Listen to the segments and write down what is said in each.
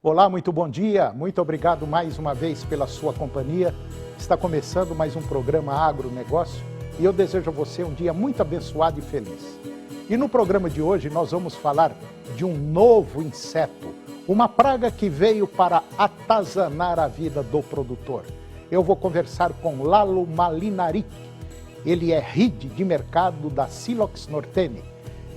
Olá, muito bom dia, muito obrigado mais uma vez pela sua companhia. Está começando mais um programa Agronegócio e eu desejo a você um dia muito abençoado e feliz. E no programa de hoje nós vamos falar de um novo inseto, uma praga que veio para atazanar a vida do produtor. Eu vou conversar com Lalo Malinaric, ele é RID de mercado da Silox Nortene.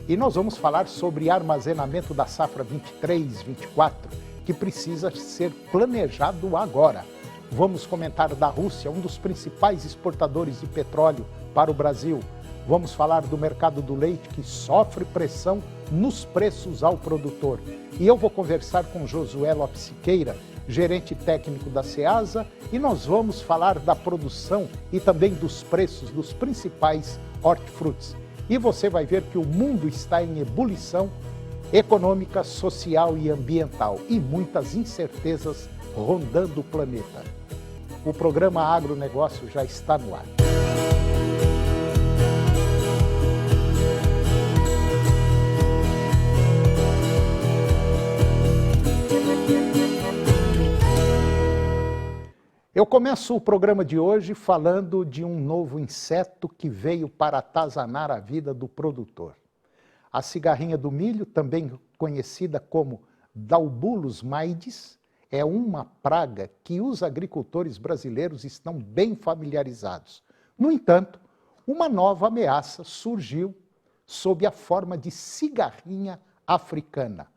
E nós vamos falar sobre armazenamento da safra 23-24, que precisa ser planejado agora. Vamos comentar da Rússia, um dos principais exportadores de petróleo para o Brasil. Vamos falar do mercado do leite, que sofre pressão nos preços ao produtor. E eu vou conversar com Josué Lopes Siqueira, gerente técnico da Ceasa, e nós vamos falar da produção e também dos preços dos principais hortifrutis. E você vai ver que o mundo está em ebulição econômica, social e ambiental e muitas incertezas rondando o planeta. O programa Agronegócio já está no ar. Eu começo o programa de hoje falando de um novo inseto que veio para atazanar a vida do produtor. A cigarrinha do milho, também conhecida como Daubulus maides, é uma praga que os agricultores brasileiros estão bem familiarizados. No entanto, uma nova ameaça surgiu sob a forma de cigarrinha africana,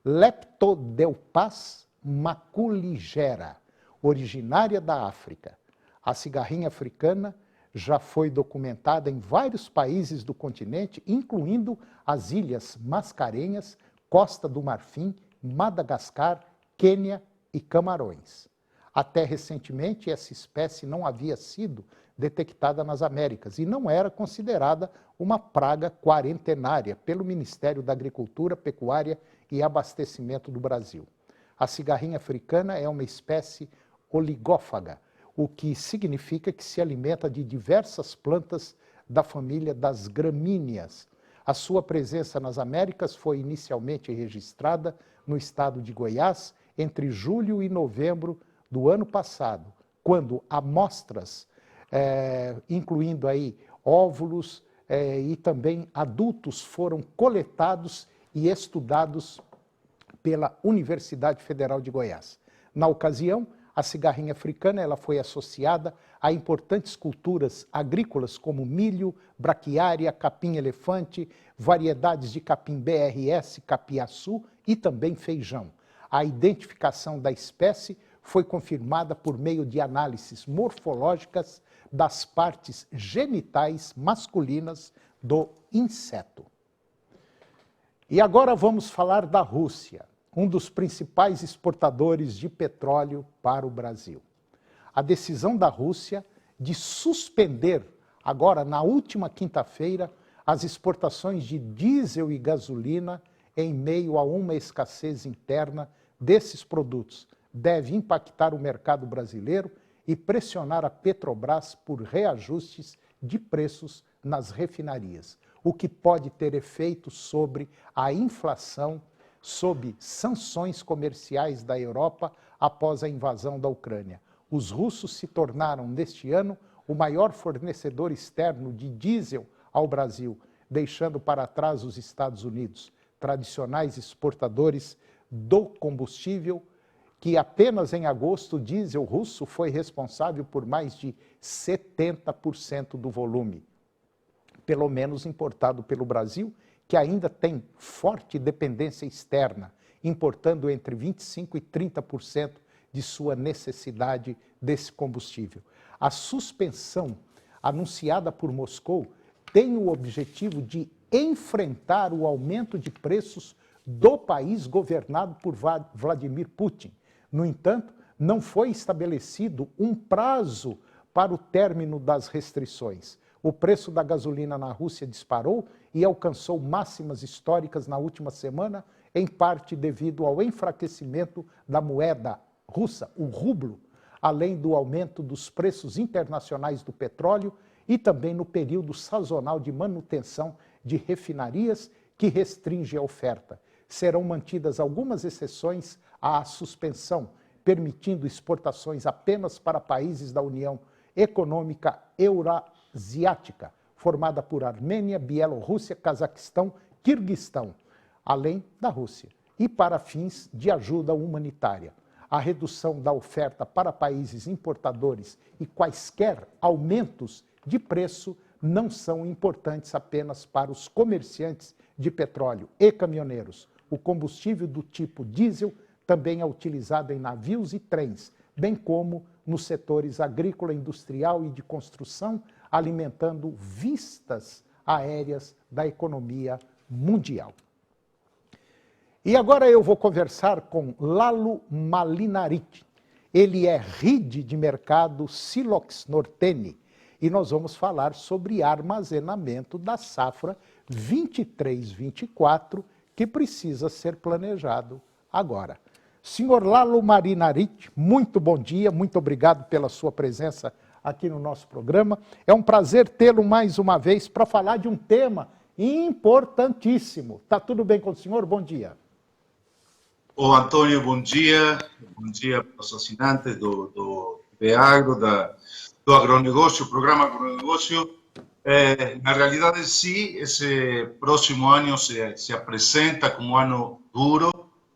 Leptodelpas maculigera, originária da África. A cigarrinha africana já foi documentada em vários países do continente, incluindo as Ilhas Mascarenhas, Costa do Marfim, Madagascar, Quênia e Camarões. Até recentemente, essa espécie não havia sido detectada nas Américas e não era considerada uma praga quarentenária pelo Ministério da Agricultura, Pecuária e Abastecimento do Brasil. A cigarrinha africana é uma espécie oligófaga, o que significa que se alimenta de diversas plantas da família das gramíneas. A sua presença nas Américas foi inicialmente registrada no estado de Goiás entre julho e novembro do ano passado, quando amostras, incluindo aí óvulos e também adultos, foram coletados e estudados pela Universidade Federal de Goiás. Na ocasião, a cigarrinha africana ela foi associada a importantes culturas agrícolas como milho, braquiária, capim-elefante, variedades de capim BRS, capiaçu e também feijão. A identificação da espécie foi confirmada por meio de análises morfológicas das partes genitais masculinas do inseto. E agora vamos falar da Rússia, um dos principais exportadores de petróleo para o Brasil. A decisão da Rússia de suspender, agora na última quinta-feira, as exportações de diesel e gasolina em meio a uma escassez interna desses produtos deve impactar o mercado brasileiro e pressionar a Petrobras por reajustes de preços nas refinarias, o que pode ter efeito sobre a inflação sob sanções comerciais da Europa após a invasão da Ucrânia. Os russos se tornaram, neste ano, o maior fornecedor externo de diesel ao Brasil, deixando para trás os Estados Unidos, tradicionais exportadores do combustível, que apenas em agosto o diesel russo foi responsável por mais de 70% do volume, pelo menos importado pelo Brasil, que ainda tem forte dependência externa, importando entre 25% e 30% de sua necessidade desse combustível. A suspensão anunciada por Moscou tem o objetivo de enfrentar o aumento de preços do país governado por Vladimir Putin. No entanto, não foi estabelecido um prazo para o término das restrições. O preço da gasolina na Rússia disparou e alcançou máximas históricas na última semana, em parte devido ao enfraquecimento da moeda russa, o rublo, além do aumento dos preços internacionais do petróleo e também no período sazonal de manutenção de refinarias que restringe a oferta. Serão mantidas algumas exceções à suspensão, permitindo exportações apenas para países da União Econômica Eurasiática, formada por Armênia, Bielorrússia, Cazaquistão, Quirguistão, além da Rússia, e para fins de ajuda humanitária. A redução da oferta para países importadores e quaisquer aumentos de preço não são importantes apenas para os comerciantes de petróleo e caminhoneiros. O combustível do tipo diesel também é utilizado em navios e trens, bem como nos setores agrícola, industrial e de construção, alimentando vistas aéreas da economia mundial. E agora eu vou conversar com Lalo Malinarit. Ele é RID de mercado Silox Nortene e nós vamos falar sobre armazenamento da safra 23-24, que precisa ser planejado agora. Senhor Lalo Malinarit, muito bom dia, muito obrigado pela sua presença aqui no nosso programa. É um prazer tê-lo mais uma vez para falar de um tema importantíssimo. Tá tudo bem com o senhor? Bom dia. Ô, Antônio, bom dia para os assinantes do BEAGRO, do agronegócio, programa agronegócio. Na realidade, sim, esse próximo ano se apresenta como um ano duro,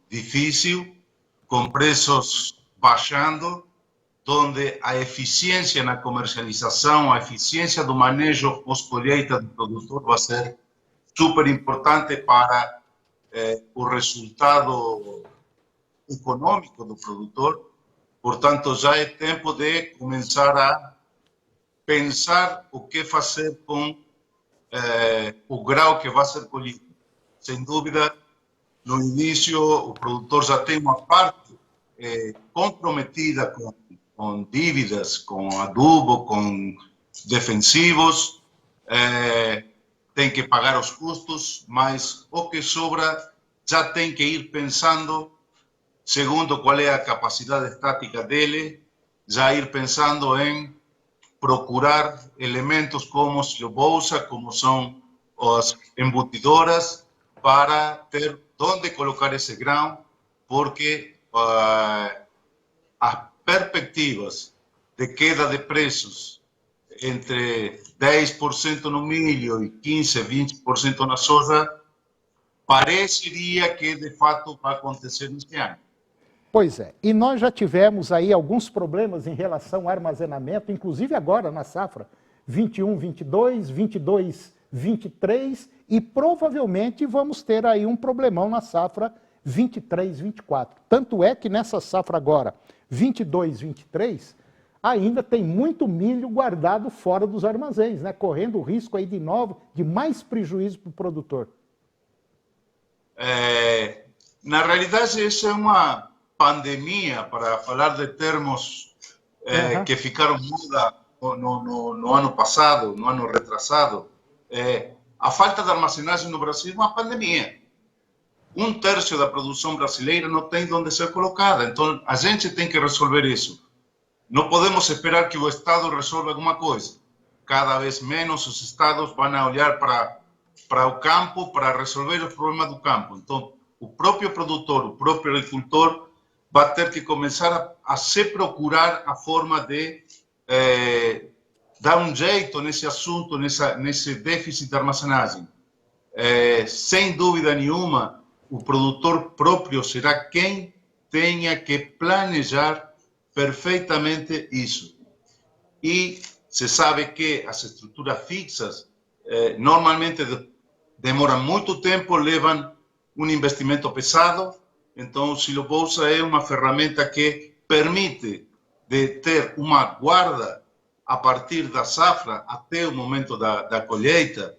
difícil, com preços baixando, onde a eficiência na comercialização, a eficiência do manejo pós-colheita do produtor vai ser super importante para o resultado econômico do produtor. Portanto, já é tempo de começar a pensar o que fazer com o grão que vai ser colhido. Sem dúvida, no início, o produtor já tem uma parte comprometida com dívidas, com adubo, com defensivos, tem que pagar os custos, mas o que sobra já tem que ir pensando, segundo qual é a capacidade estática dele, já ir pensando em procurar elementos como silobouça, como são as embutidoras, para ter onde colocar esse grão, porque as perspectivas de queda de preços entre 10% no milho e 15%, 20% na soja, pareceria que de fato vai acontecer neste ano. Pois é, e nós já tivemos aí alguns problemas em relação ao armazenamento, inclusive agora na safra 21-22, 22-23, e provavelmente vamos ter aí um problemão na safra 23-24. Tanto é que nessa safra agora, 22-23, ainda tem muito milho guardado fora dos armazéns, né? Correndo o risco aí de novo, de mais prejuízo para o produtor. Na realidade, isso é uma pandemia, para falar de termos que ficaram muda no ano passado, no ano retrasado. A falta de armazenagem no Brasil é uma pandemia. 1/3 da produção brasileira não tem onde ser colocada. Então, a gente tem que resolver isso. Não podemos esperar que o Estado resolva alguma coisa. Cada vez menos os Estados vão olhar para o campo para resolver os problemas do campo. Então, o próprio produtor, o próprio agricultor vai ter que começar a se procurar a forma de dar um jeito nesse assunto, nesse déficit de armazenagem. Sem dúvida nenhuma, o produtor próprio será quem tenha que planejar perfeitamente isso. E se sabe que as estruturas fixas normalmente demoram muito tempo, levam um investimento pesado. Então, o silobouça é uma ferramenta que permite de ter uma guarda a partir da safra até o momento da colheita,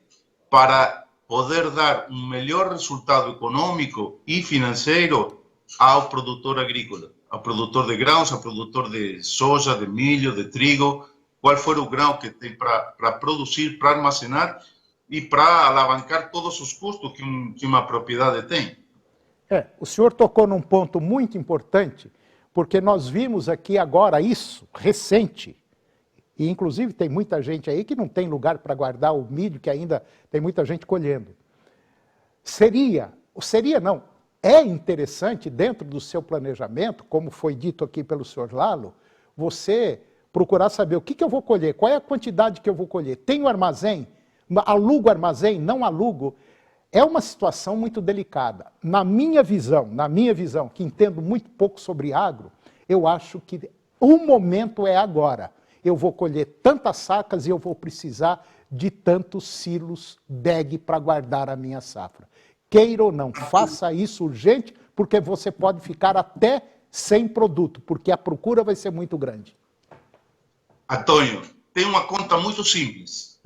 para poder dar um melhor resultado econômico e financeiro ao produtor agrícola, ao produtor de grãos, ao produtor de soja, de milho, de trigo, qual for o grão que tem para produzir, para armazenar e para alavancar todos os custos que uma propriedade tem. O senhor tocou num ponto muito importante, porque nós vimos aqui agora isso, recente, e inclusive tem muita gente aí que não tem lugar para guardar o milho, que ainda tem muita gente colhendo. é interessante, dentro do seu planejamento, como foi dito aqui pelo senhor Lalo, você procurar saber o que eu vou colher, qual é a quantidade que eu vou colher. Tenho armazém? Alugo armazém? Não alugo? É uma situação muito delicada. Na minha visão, que entendo muito pouco sobre agro, eu acho que o momento é agora. Eu vou colher tantas sacas e eu vou precisar de tantos silos bag para guardar a minha safra. Queira ou não, faça isso urgente, porque você pode ficar até sem produto, porque a procura vai ser muito grande. Antônio, tem uma conta muito simples.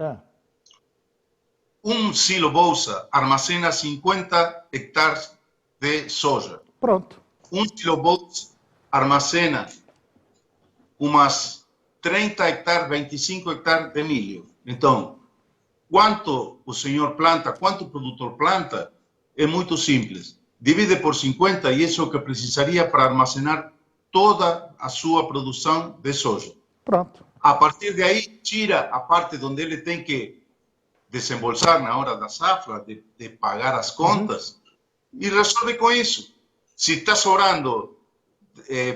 Um silo bolsa armazena 50 hectares de soja. Pronto. Um silo bolsa armazena umas 30 hectares, 25 hectares de milho. Então, quanto o senhor planta, quanto o produtor planta, é muito simples. Divide por 50 e isso é o que precisaria para armazenar toda a sua produção de soja. Pronto. A partir de aí, tira a parte onde ele tem que desembolsar na hora da safra, de pagar as contas, e resolve com isso. Se está sobrando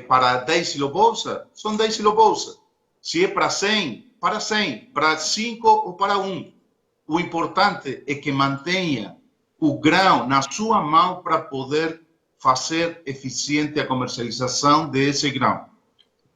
para 10 silobolsa, são 10 silobolsa. Se é para 100, para 100, para 5 ou para 1. O importante é que mantenha o grão na sua mão para poder fazer eficiente a comercialização desse grão.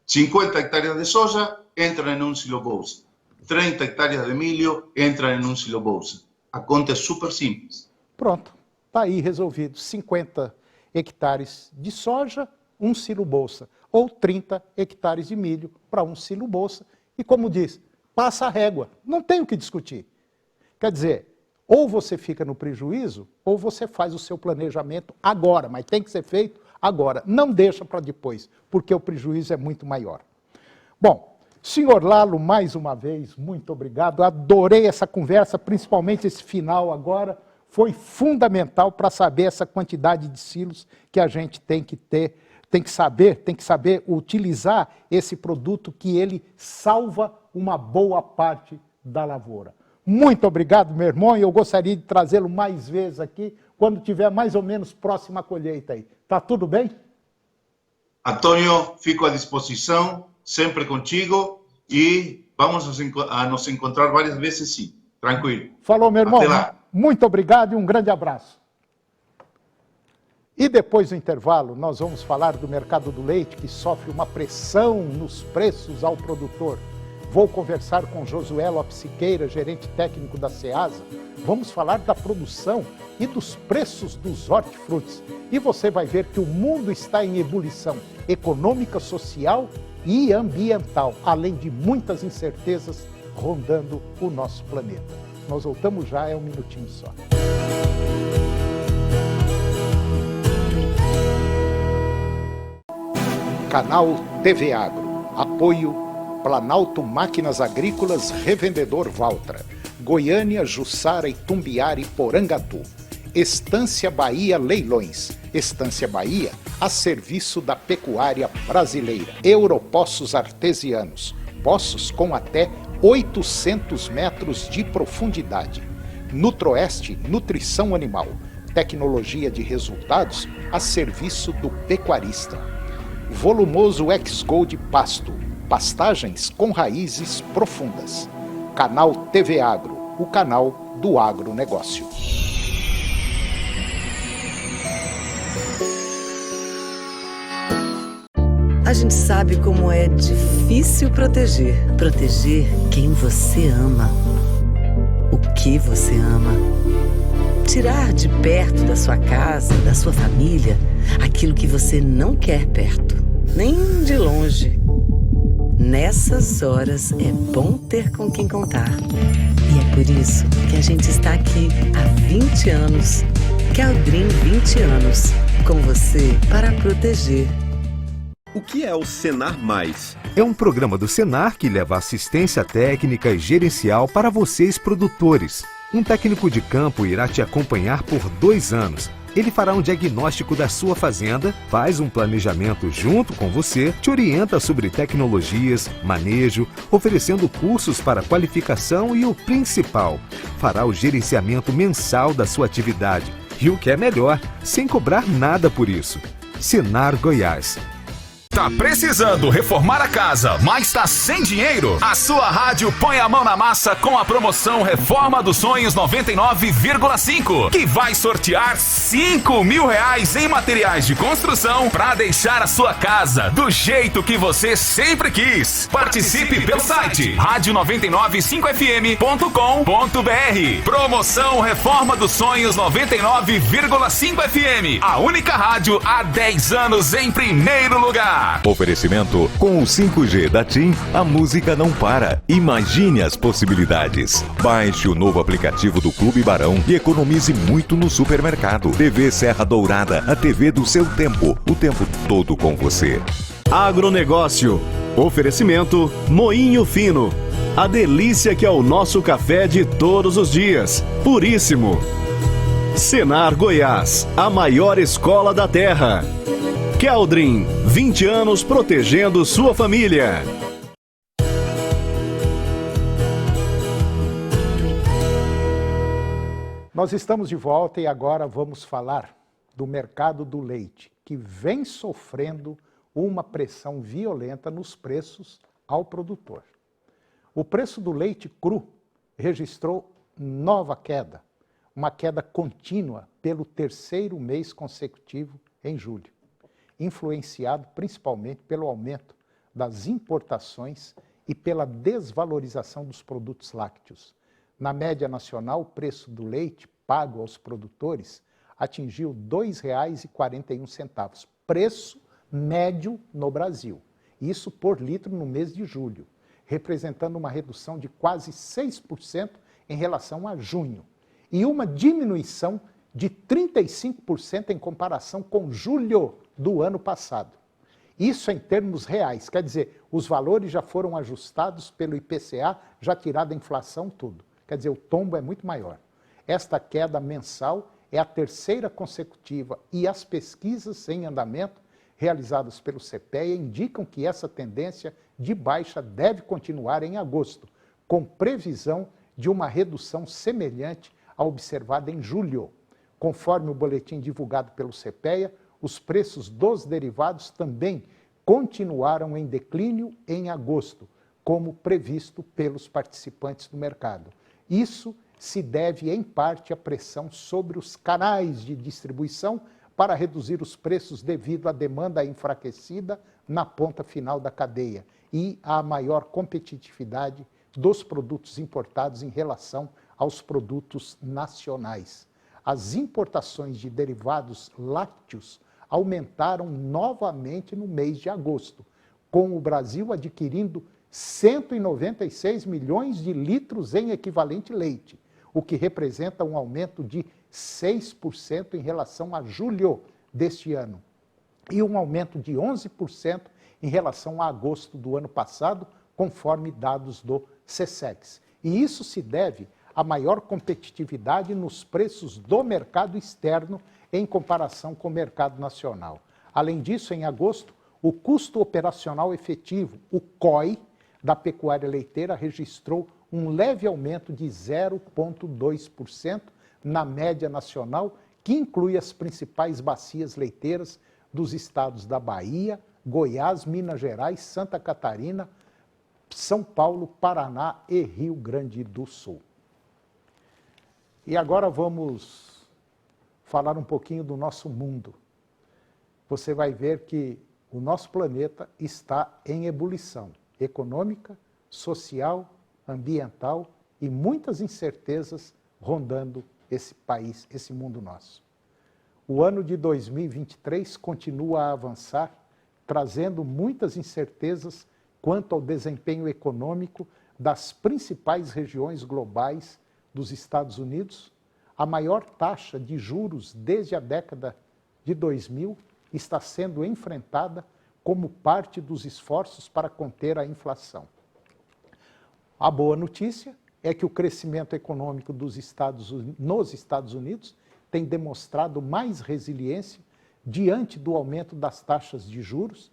50 hectares de soja entram em um silo bolsa. 30 hectares de milho entram em um silo bolsa. A conta é super simples. Pronto, está aí resolvido. 50 hectares de soja, um silo bolsa. Ou 30 hectares de milho para um silo bolsa. E como diz, passa a régua. Não tem o que discutir. Quer dizer, ou você fica no prejuízo, ou você faz o seu planejamento agora, mas tem que ser feito agora. Não deixa para depois, porque o prejuízo é muito maior. Bom, senhor Lalo, mais uma vez, muito obrigado. Adorei essa conversa, principalmente esse final agora. Foi fundamental para saber essa quantidade de silos que a gente tem que ter, tem que saber utilizar esse produto que ele salva uma boa parte da lavoura. Muito obrigado, meu irmão, e eu gostaria de trazê-lo mais vezes aqui, quando tiver mais ou menos próxima a colheita aí. Tá tudo bem? Antônio, fico à disposição, sempre contigo, e vamos nos encontrar várias vezes, sim. Tranquilo. Falou, meu irmão. Até lá. Muito obrigado e um grande abraço. E depois do intervalo, nós vamos falar do mercado do leite, que sofre uma pressão nos preços ao produtor. Vou conversar com Josué Lopes Siqueira, gerente técnico da Ceasa. Vamos falar da produção e dos preços dos hortifrutis. E você vai ver que o mundo está em ebulição econômica, social e ambiental, além de muitas incertezas rondando o nosso planeta. Nós voltamos já, é um minutinho só. Canal TV Agro. Apoio Planalto Máquinas Agrícolas, Revendedor Valtra, Goiânia, Jussara, Itumbiara e Porangatu. Estância Bahia Leilões. Estância Bahia, a serviço da pecuária brasileira. Europoços Artesianos. Poços com até 800 metros de profundidade. Nutroeste, nutrição animal. Tecnologia de resultados a serviço do pecuarista. Volumoso X-Gold Pasto. Pastagens com raízes profundas. Canal TV Agro, o canal do agronegócio. A gente sabe como é difícil proteger. Proteger quem você ama. O que você ama. Tirar de perto da sua casa, da sua família, aquilo que você não quer perto, nem de longe. Nessas horas é bom ter com quem contar. E é por isso que a gente está aqui há 20 anos. Caldrim 20 anos. Com você para proteger. O que é o Senar Mais? É um programa do Senar que leva assistência técnica e gerencial para vocês produtores. Um técnico de campo irá te acompanhar por 2 anos. Ele fará um diagnóstico da sua fazenda, faz um planejamento junto com você, te orienta sobre tecnologias, manejo, oferecendo cursos para qualificação e o principal, fará o gerenciamento mensal da sua atividade, E o que é melhor, sem cobrar nada por isso. Senar Goiás. Tá precisando reformar a casa, mas tá sem dinheiro? A sua rádio põe a mão na massa com a promoção Reforma dos Sonhos 99,5, que vai sortear R$5.000 em materiais de construção para deixar a sua casa do jeito que você sempre quis. Participe pelo site radio995fm.com.br. Promoção Reforma dos Sonhos 99,5 FM, a única rádio há 10 anos em primeiro lugar. Oferecimento: com o 5G da TIM, a música não para. Imagine as possibilidades. Baixe o novo aplicativo do Clube Barão e economize muito no supermercado. TV Serra Dourada, a TV do seu tempo, o tempo todo com você. Agronegócio. Oferecimento: Moinho Fino. A delícia que é o nosso café de todos os dias. Puríssimo. Senar Goiás, a maior escola da terra. Keldrin, 20 anos protegendo sua família. Nós estamos de volta e agora vamos falar do mercado do leite, que vem sofrendo uma pressão violenta nos preços ao produtor. O preço do leite cru registrou nova queda, uma queda contínua pelo terceiro mês consecutivo em julho, influenciado principalmente pelo aumento das importações e pela desvalorização dos produtos lácteos. Na média nacional, o preço do leite pago aos produtores atingiu R$ 2,41, preço médio no Brasil. Isso por litro no mês de julho, representando uma redução de quase 6% em relação a junho e uma diminuição de 35% em comparação com julho do ano passado. Isso em termos reais, quer dizer, os valores já foram ajustados pelo IPCA, já tirado a inflação, tudo. Quer dizer, o tombo é muito maior. Esta queda mensal é a terceira consecutiva e as pesquisas em andamento realizadas pelo CPEA indicam que essa tendência de baixa deve continuar em agosto, com previsão de uma redução semelhante à observada em julho. Conforme o boletim divulgado pelo CPEA, os preços dos derivados também continuaram em declínio em agosto, como previsto pelos participantes do mercado. Isso se deve, em parte, à pressão sobre os canais de distribuição para reduzir os preços devido à demanda enfraquecida na ponta final da cadeia e à maior competitividade dos produtos importados em relação aos produtos nacionais. As importações de derivados lácteos aumentaram novamente no mês de agosto, com o Brasil adquirindo 196 milhões de litros em equivalente leite, o que representa um aumento de 6% em relação a julho deste ano e um aumento de 11% em relação a agosto do ano passado, conforme dados do SECEX. E isso se deve à maior competitividade nos preços do mercado externo em comparação com o mercado nacional. Além disso, em agosto, o custo operacional efetivo, o COE, da pecuária leiteira registrou um leve aumento de 0,2% na média nacional, que inclui as principais bacias leiteiras dos estados da Bahia, Goiás, Minas Gerais, Santa Catarina, São Paulo, Paraná e Rio Grande do Sul. E agora vamos falar um pouquinho do nosso mundo. Você vai ver que o nosso planeta está em ebulição econômica, social, ambiental e muitas incertezas rondando esse país, esse mundo nosso. O ano de 2023 continua a avançar, trazendo muitas incertezas quanto ao desempenho econômico das principais regiões globais dos Estados Unidos. A maior taxa de juros desde a década de 2000 está sendo enfrentada como parte dos esforços para conter a inflação. A boa notícia é que o crescimento econômico nos Estados Unidos tem demonstrado mais resiliência diante do aumento das taxas de juros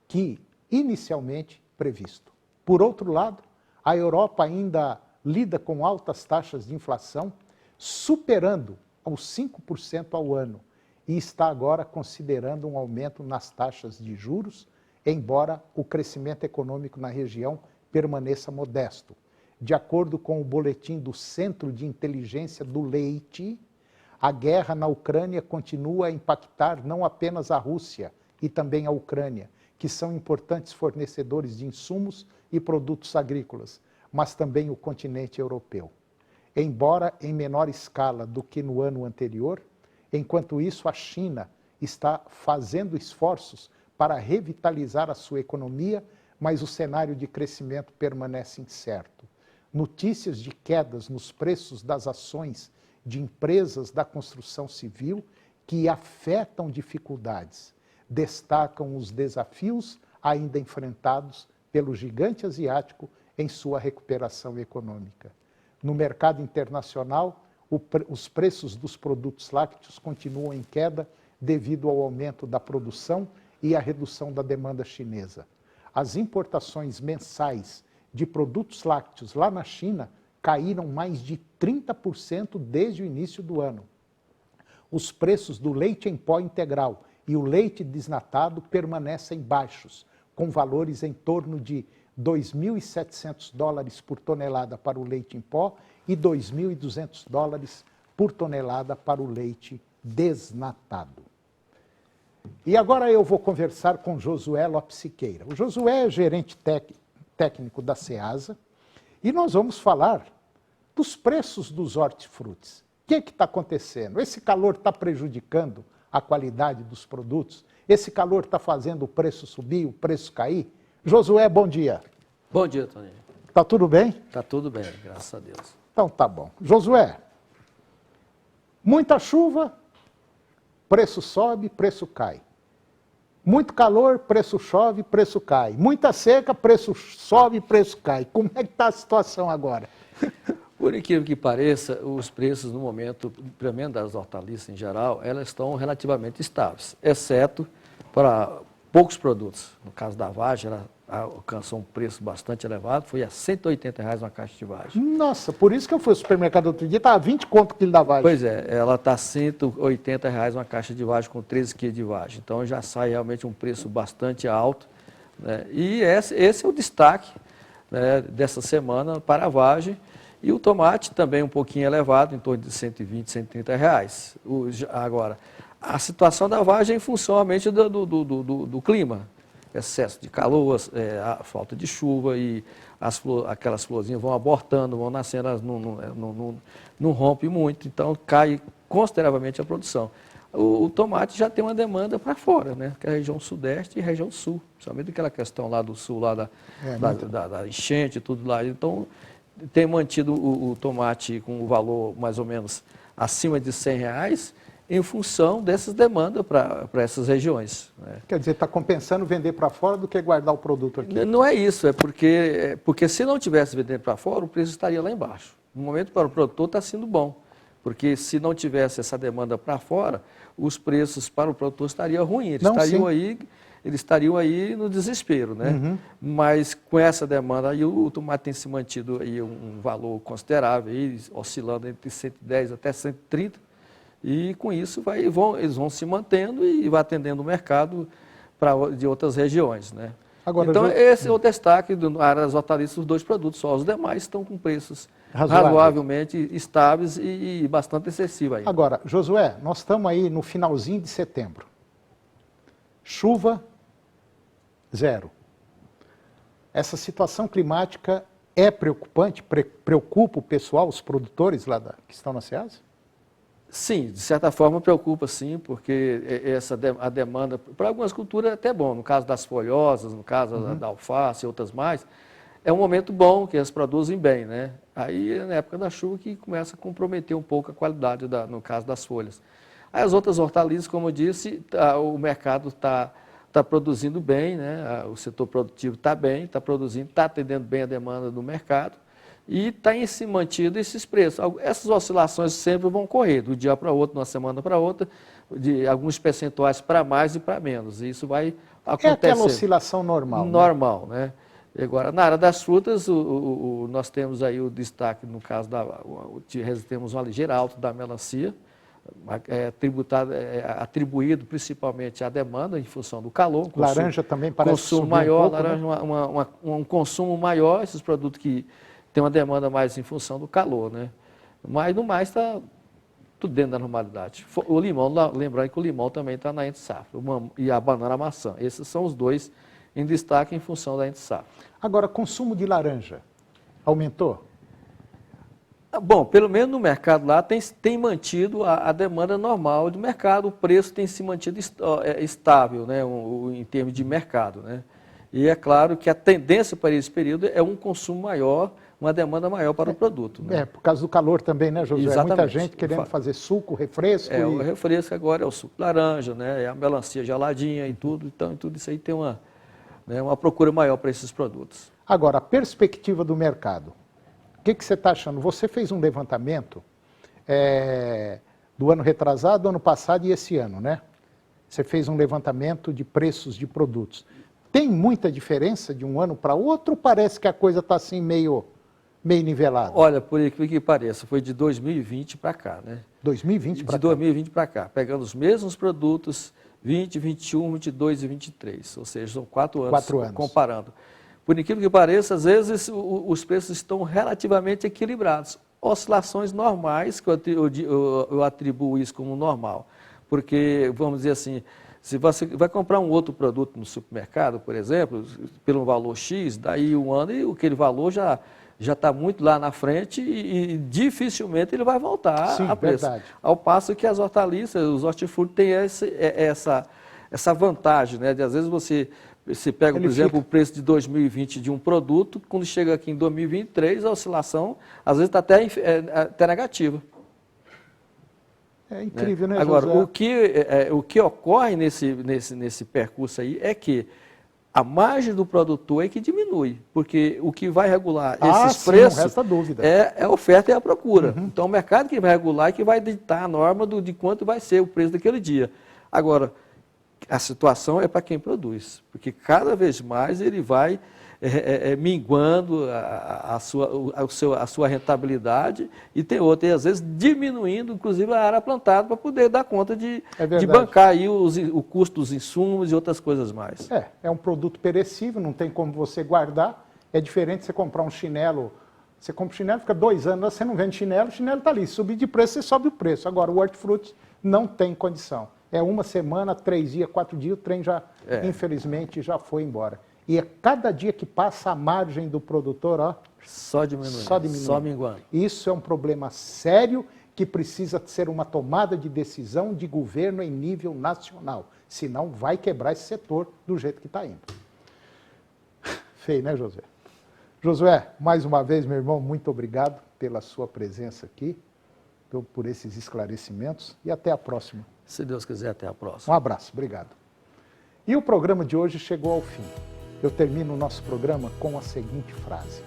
que inicialmente previsto. Por outro lado, a Europa ainda lida com altas taxas de inflação, superando aos 5% ao ano e está agora considerando um aumento nas taxas de juros, embora o crescimento econômico na região permaneça modesto. De acordo com o boletim do Centro de Inteligência do Leite, a guerra na Ucrânia continua a impactar não apenas a Rússia e também a Ucrânia, que são importantes fornecedores de insumos e produtos agrícolas, mas também o continente europeu. Embora em menor escala do que no ano anterior, enquanto isso a China está fazendo esforços para revitalizar a sua economia, mas o cenário de crescimento permanece incerto. Notícias de quedas nos preços das ações de empresas da construção civil que afetam dificuldades, destacam os desafios ainda enfrentados pelo gigante asiático em sua recuperação econômica. No mercado internacional, os preços dos produtos lácteos continuam em queda devido ao aumento da produção e à redução da demanda chinesa. As importações mensais de produtos lácteos lá na China caíram mais de 30% desde o início do ano. Os preços do leite em pó integral e o leite desnatado permanecem baixos, com valores em torno de $2.700 por tonelada para o leite em pó e $2.200 por tonelada para o leite desnatado. E agora eu vou conversar com Josué Lopes Siqueira. O Josué é gerente técnico da Ceasa e nós vamos falar dos preços dos hortifrutis. O que está acontecendo? Esse calor está prejudicando a qualidade dos produtos? Esse calor está fazendo o preço subir, o preço cair? Josué, bom dia. Bom dia, Toninho. Está tudo bem? Está tudo bem, graças a Deus. Então tá bom. Josué, muita chuva, preço sobe, preço cai. Muito calor, preço chove, preço cai. Muita seca, preço sobe, preço cai. Como é que está a situação agora? Por incrível que pareça, os preços no momento, pelo menos das hortaliças em geral, elas estão relativamente estáveis, exceto para poucos produtos. No caso da vagem, ela alcançou um preço bastante elevado, foi a R$180 uma caixa de vagem. Nossa, por isso que eu fui ao supermercado outro dia, estava 20 conto o quilo da vagem. Pois é, ela está R$180 uma caixa de vagem com 13 quilos de vagem. Então já sai realmente um preço bastante alto, né? E esse é o destaque, né, dessa semana para a vagem. E o tomate também um pouquinho elevado, em torno de R$120, R$130. Agora, a situação da vagem é em função realmente do clima. Excesso de calor, a falta de chuva e aquelas florzinhas vão abortando, vão nascendo, elas não rompem muito, então cai consideravelmente a produção. O tomate já tem uma demanda para fora, né? Que é a região sudeste e a região sul, principalmente aquela questão lá do sul, lá da enchente e tudo lá. Então, tem mantido o tomate com o valor mais ou menos acima de R$100 em função dessas demandas para essas regiões, né? Quer dizer, está compensando vender para fora do que guardar o produto aqui? Não é isso, é porque se não tivesse vendendo para fora, o preço estaria lá embaixo. No momento, para o produtor está sendo bom, porque se não tivesse essa demanda para fora, os preços para o produtor estariam ruins, eles estariam aí no desespero, né? Uhum. Mas com essa demanda aí, o tomate tem se mantido aí um valor considerável, aí, oscilando entre 110 até 130, e com isso eles vão se mantendo e vai atendendo o mercado de outras regiões, né? Agora, então, esse é o destaque na área das hortaliças dos dois produtos, só os demais estão com preços razoavelmente estáveis e bastante excessivos aí. Agora, Josué, nós estamos aí no finalzinho de setembro. Chuva, zero. Essa situação climática é preocupante? Preocupa o pessoal, os produtores lá que estão na Ceasa? Sim, de certa forma preocupa sim, porque a demanda, para algumas culturas é até bom, no caso das folhosas, no caso da alface e outras mais, é um momento bom que elas produzem bem, né? Aí é na época da chuva que começa a comprometer um pouco a qualidade, no caso das folhas. Aí as outras hortaliças, como eu disse, o mercado está produzindo bem, né? O setor produtivo está bem, está produzindo, está atendendo bem a demanda do mercado e está se mantido esses preços. Essas oscilações sempre vão correr, do dia para outro, de uma semana para outra, de alguns percentuais para mais e para menos. E isso vai acontecer. É aquela oscilação normal. Normal, né? Agora, na área das frutas, nós temos aí o destaque, no caso temos uma ligeira alta da melancia, atribuído principalmente à demanda em função do calor. Laranja também parece consumo maior, pouco, laranja, né? um consumo maior, esses produtos que têm uma demanda mais em função do calor, né? Mas no mais está tudo dentro da normalidade. O limão, lembrando que o limão também está na entre-safra, e a banana, a maçã. Esses são os dois em destaque em função da entre-safra. Agora, consumo de laranja aumentou? Bom, pelo menos no mercado lá tem mantido a demanda normal do mercado, o preço tem se mantido estável, né, em termos de mercado, né? E é claro que a tendência para esse período é um consumo maior, uma demanda maior para o produto. Né? Por causa do calor também, né, Josué? Exatamente. Muita gente querendo fazer suco, refresco. O refresco agora é o suco de laranja, né, é a melancia geladinha e tudo, então tudo isso aí tem uma procura maior para esses produtos. Agora, a perspectiva do mercado. O que você está achando? Você fez um levantamento do ano retrasado, ano passado e esse ano, né? Você fez um levantamento de preços de produtos. Tem muita diferença de um ano para outro ou parece que a coisa está assim meio nivelada? Olha, por incrível que pareça, foi de 2020 para cá, né? 2020 para cá? De 2020 para cá, pegando os mesmos produtos, 20, 21, 22 e 23, ou seja, são 4 anos. Comparando. Por incrível que pareça, às vezes os preços estão relativamente equilibrados. Oscilações normais, que eu atribuo isso como normal. Porque, vamos dizer assim, se você vai comprar um outro produto no supermercado, por exemplo, pelo valor X, daí um ano e aquele valor já está muito lá na frente e dificilmente ele vai voltar a preço. Verdade. Ao passo que as hortaliças, os hortifruti têm essa vantagem, né? De às vezes você pega, por exemplo, o preço de 2020 de um produto, quando chega aqui em 2023, a oscilação, às vezes, está até negativa. É incrível, né, Agora, José? o que ocorre nesse percurso aí é que a margem do produtor é que diminui, porque o que vai regular esses preços não resta dúvida. É a oferta e a procura. Uhum. Então, o mercado que vai regular é que vai ditar a norma de quanto vai ser o preço daquele dia. Agora, a situação é para quem produz, porque cada vez mais ele vai minguando a sua rentabilidade e às vezes diminuindo, inclusive, a área plantada para poder dar conta de bancar aí o custo dos insumos e outras coisas mais. É um produto perecível, não tem como você guardar. É diferente de você comprar um chinelo. Você compra um chinelo, fica 2 anos, você não vende chinelo, o chinelo está ali. Se subir de preço, você sobe o preço. Agora, o hortifruti não tem condição. É 1 semana, 3 dias, 4 dias, o trem já, infelizmente, já foi embora. E é cada dia que passa a margem do produtor, só diminuindo, só minguando. Isso é um problema sério que precisa ser uma tomada de decisão de governo em nível nacional. Senão vai quebrar esse setor do jeito que está indo. Feio, né, Josué? Josué, mais uma vez, meu irmão, muito obrigado pela sua presença aqui, por esses esclarecimentos e até a próxima. Se Deus quiser, até a próxima. Um abraço, obrigado. E o programa de hoje chegou ao fim. Eu termino o nosso programa com a seguinte frase: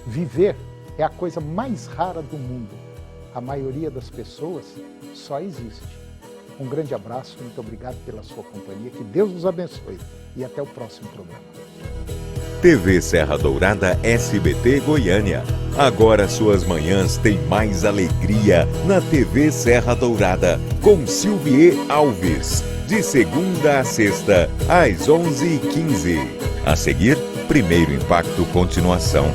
viver é a coisa mais rara do mundo. A maioria das pessoas só existe. Um grande abraço, muito obrigado pela sua companhia, que Deus os abençoe e até o próximo programa. TV Serra Dourada SBT Goiânia. Agora suas manhãs têm mais alegria na TV Serra Dourada, com Silvier Alves, de segunda a sexta, às 11h15. A seguir, Primeiro Impacto Continuação.